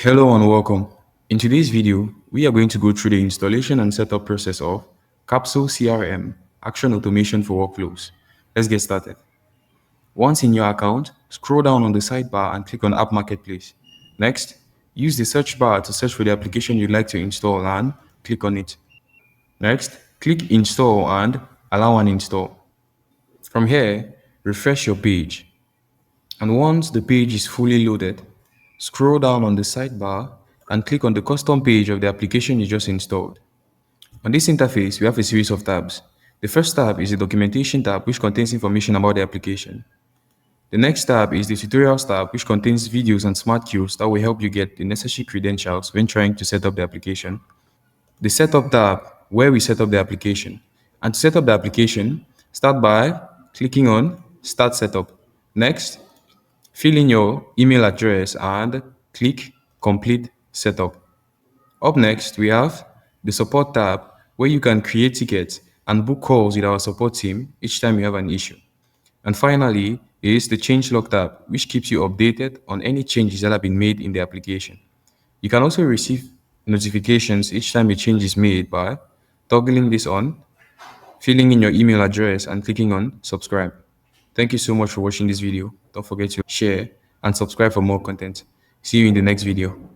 Hello and welcome. In today's video, we are going to go through the installation and setup process of Capsule CRM Action Automation for Workflows. Let's get started. Once in your account, scroll down on the sidebar and click on App Marketplace. Next, use the search bar to search for the application you'd like to install and click on it. Next, click Install and allow an install. From here, refresh your page. And once the page is fully loaded, scroll down on the sidebar and click on the custom page of the application you just installed. On this interface, we have a series of tabs. The first tab is the documentation tab, which contains information about the application. The next tab is the tutorials tab, which contains videos and smart cues that will help you get the necessary credentials when trying to set up the application. The setup tab, where we set up the application. And to set up the application, start by clicking on Start Setup. Next, fill in your email address and click Complete Setup. Up next, we have the Support tab, where you can create tickets and book calls with our support team each time you have an issue. And finally is the Changelog tab, which keeps you updated on any changes that have been made in the application. You can also receive notifications each time a change is made by toggling this on, filling in your email address, and clicking on Subscribe. Thank you so much for watching this video. Don't forget to share and subscribe for more content. See you in the next video.